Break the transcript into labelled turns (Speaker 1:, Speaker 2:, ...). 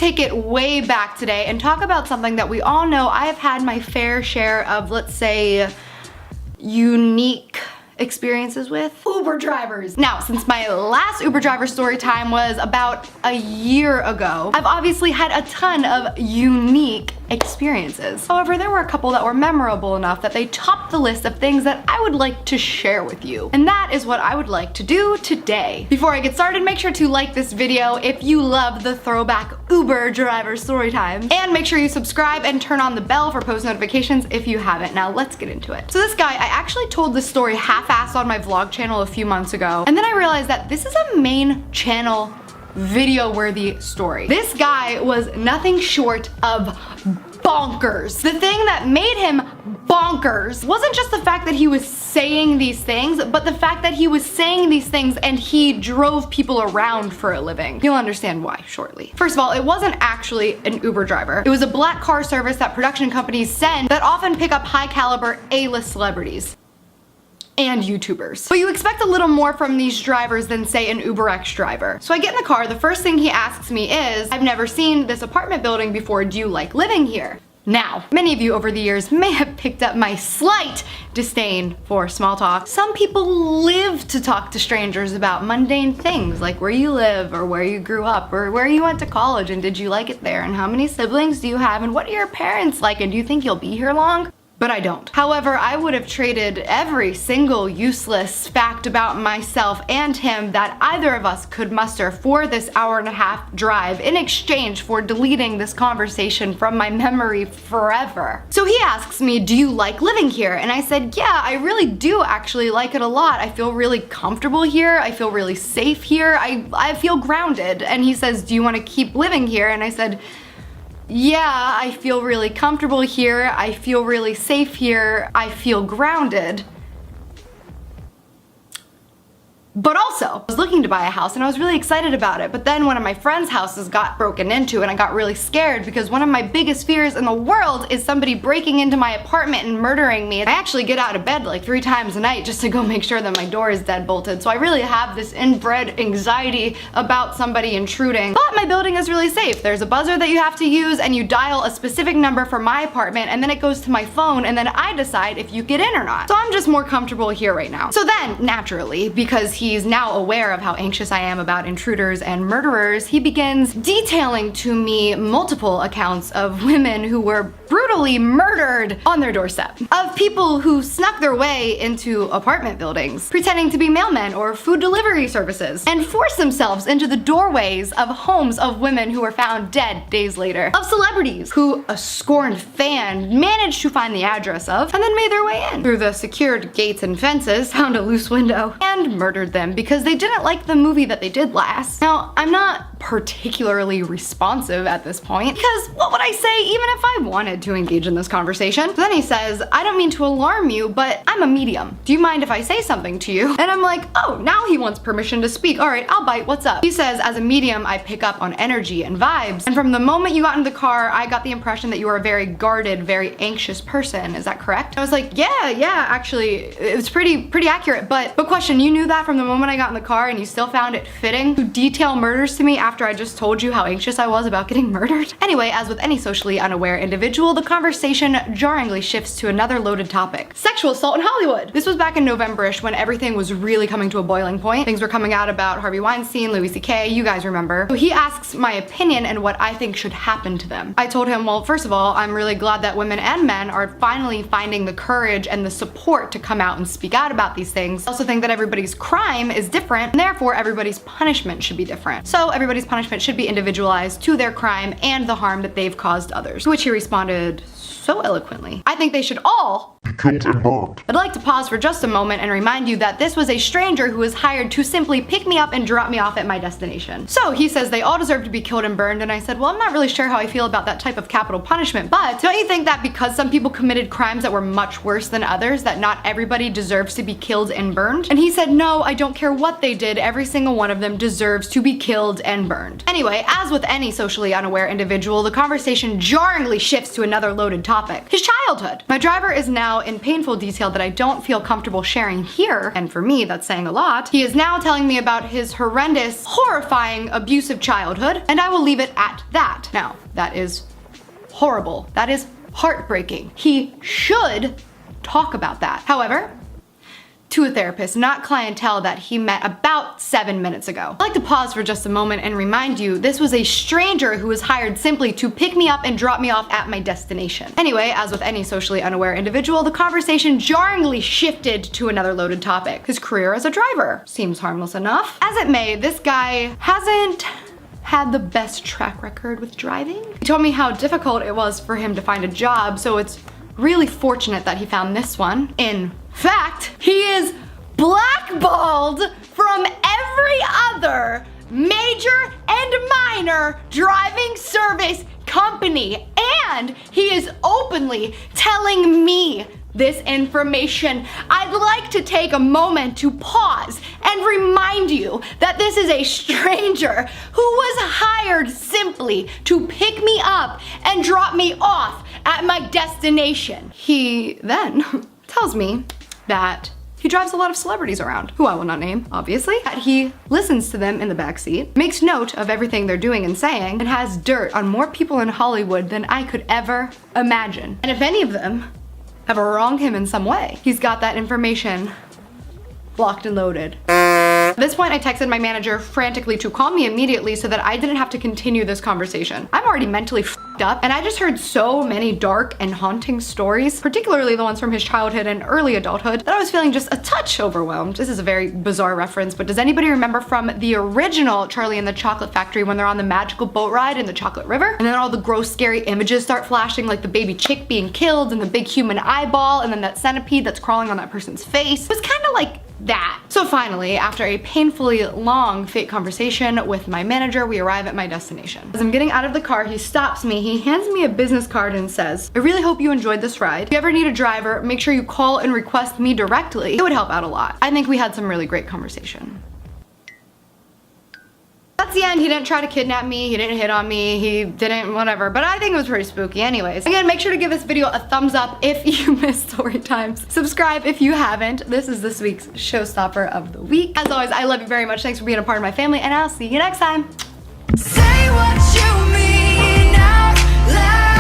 Speaker 1: take it way back today and talk about something that we all know I have had my fair share of, let's say, unique experiences with Uber drivers. Now, since my last Uber driver story time was about a year ago, I've obviously had a ton of unique experiences. However, there were a couple that were memorable enough that they topped the list of things that I would like to share with you. And that is what I would like to do today. Before I get started, make sure to like this video if you love the throwback Uber driver story time. And make sure you subscribe and turn on the bell for post notifications if you haven't. Now let's get into it. So this guy, I actually told this story half-assed on my vlog channel a few months ago. And then I realized that this is a main channel video-worthy story. This guy was nothing short of bonkers. The thing that made him bonkers wasn't just the fact that he was saying these things, but the fact that he was saying these things and he drove people around for a living. You'll understand why shortly. First of all, it wasn't actually an Uber driver. It was a black car service that production companies send that often pick up high-caliber A-list celebrities and YouTubers. But you expect a little more from these drivers than, say, an UberX driver. So I get in the car, the first thing he asks me is, I've never seen this apartment building before, do you like living here? Now, many of you over the years may have picked up my slight disdain for small talk. Some people live to talk to strangers about mundane things like where you live or where you grew up or where you went to college and did you like it there and how many siblings do you have and what are your parents like and do you think you'll be here long? But I don't. However, I would have traded every single useless fact about myself and him that either of us could muster for this hour-and-a-half drive in exchange for deleting this conversation from my memory forever. So he asks me, do you like living here? And I said, yeah, I really do actually like it a lot. I feel really comfortable here. I feel really safe here. I feel grounded. And he says, do you want to keep living here? And I said, yeah, I feel really comfortable here, I feel really safe here, I feel grounded. But also, I was looking to buy a house and I was really excited about it, but then one of my friend's houses got broken into and I got really scared because one of my biggest fears in the world is somebody breaking into my apartment and murdering me. I actually get out of bed like 3 times a night just to go make sure that my door is deadbolted, so I really have this inbred anxiety about somebody intruding. But my building is really safe. There's a buzzer that you have to use and you dial a specific number for my apartment and then it goes to my phone and then I decide if you get in or not. So I'm just more comfortable here right now. So then, naturally, because he's now aware of how anxious I am about intruders and murderers, he begins detailing to me multiple accounts of women who were brutally murdered on their doorstep, of people who snuck their way into apartment buildings, pretending to be mailmen or food delivery services, and forced themselves into the doorways of homes of women who were found dead days later, of celebrities who a scorned fan managed to find the address of and then made their way in through the secured gates and fences, found a loose window, and murdered them because they didn't like the movie that they did last. Now, I'm not particularly responsive at this point because what would I say even if I wanted to engage in this conversation? So then he says, I don't mean to alarm you, but I'm a medium. Do you mind if I say something to you? And I'm like, oh, now he wants permission to speak. All right, I'll bite, what's up? He says, as a medium, I pick up on energy and vibes. And from the moment you got into the car, I got the impression that you were a very guarded, very anxious person. Is that correct? I was like, yeah, actually, it's pretty accurate. But question, you knew that from the moment I got in the car and you still found it fitting to detail murders to me after I just told you how anxious I was about getting murdered? Anyway, as with any socially unaware individual, the conversation jarringly shifts to another loaded topic. Sexual assault in Hollywood. This was back in November-ish when everything was really coming to a boiling point. Things were coming out about Harvey Weinstein, Louis C.K., you guys remember. So he asks my opinion and what I think should happen to them. I told him, well, first of all, I'm really glad that women and men are finally finding the courage and the support to come out and speak out about these things. I also think that everybody's crime is different, and therefore everybody's punishment should be different. So everybody's punishment should be individualized to their crime and the harm that they've caused others. To which he responded so eloquently, I think they should all be killed and burned. I'd like to pause for just a moment and remind you that this was a stranger who was hired to simply pick me up and drop me off at my destination. So he says they all deserve to be killed and burned, and I said, well, I'm not really sure how I feel about that type of capital punishment, but don't you think that because some people committed crimes that were much worse than others, that not everybody deserves to be killed and burned? And he said, no, I don't care what they did, every single one of them deserves to be killed and burned. Anyway, as with any socially unaware individual, the conversation jarringly shifts to another loaded topic: his childhood. My driver is now in painful detail that I don't feel comfortable sharing here, and for me, that's saying a lot. He is now telling me about his horrendous, horrifying, abusive childhood, and I will leave it at that. Now, that is horrible. That is heartbreaking. He should talk about that. However, to a therapist, not clientele that he met about 7 minutes ago. I'd like to pause for just a moment and remind you, this was a stranger who was hired simply to pick me up and drop me off at my destination. Anyway, as with any socially unaware individual, the conversation jarringly shifted to another loaded topic: his career as a driver. Seems harmless enough. As it may, this guy hasn't had the best track record with driving. He told me how difficult it was for him to find a job, so it's really fortunate that he found this one. In fact, he is blackballed from every other major and minor driving service company, and he is openly telling me this information. I'd like to take a moment to pause and remind you that this is a stranger who was hired simply to pick me up and drop me off at my destination. He then tells me that he drives a lot of celebrities around, who I will not name, obviously. That he listens to them in the backseat, makes note of everything they're doing and saying, and has dirt on more people in Hollywood than I could ever imagine. And if any of them ever wronged him in some way, he's got that information locked and loaded. At this point, I texted my manager frantically to call me immediately so that I didn't have to continue this conversation. I'm already mentally f***ed up, and I just heard so many dark and haunting stories, particularly the ones from his childhood and early adulthood, that I was feeling just a touch overwhelmed. This is a very bizarre reference, but does anybody remember from the original Charlie and the Chocolate Factory when they're on the magical boat ride in the Chocolate River? And then all the gross, scary images start flashing, like the baby chick being killed and the big human eyeball and then that centipede that's crawling on that person's face. It was kind of like that. So finally, after a painfully long fake conversation with my manager, we arrive at my destination. As I'm getting out of the car, he stops me, he hands me a business card and says, "I really hope you enjoyed this ride. If you ever need a driver, make sure you call and request me directly. It would help out a lot." I think we had some really great conversation. That's the end. He didn't try to kidnap me, he didn't hit on me, he didn't whatever, but I think it was pretty spooky anyways. Again, make sure to give this video a thumbs up if you missed story times. Subscribe if you haven't. This is this week's showstopper of the week. As always, I love you very much. Thanks for being a part of my family, and I'll see you next time.
Speaker 2: Say what you mean out loud.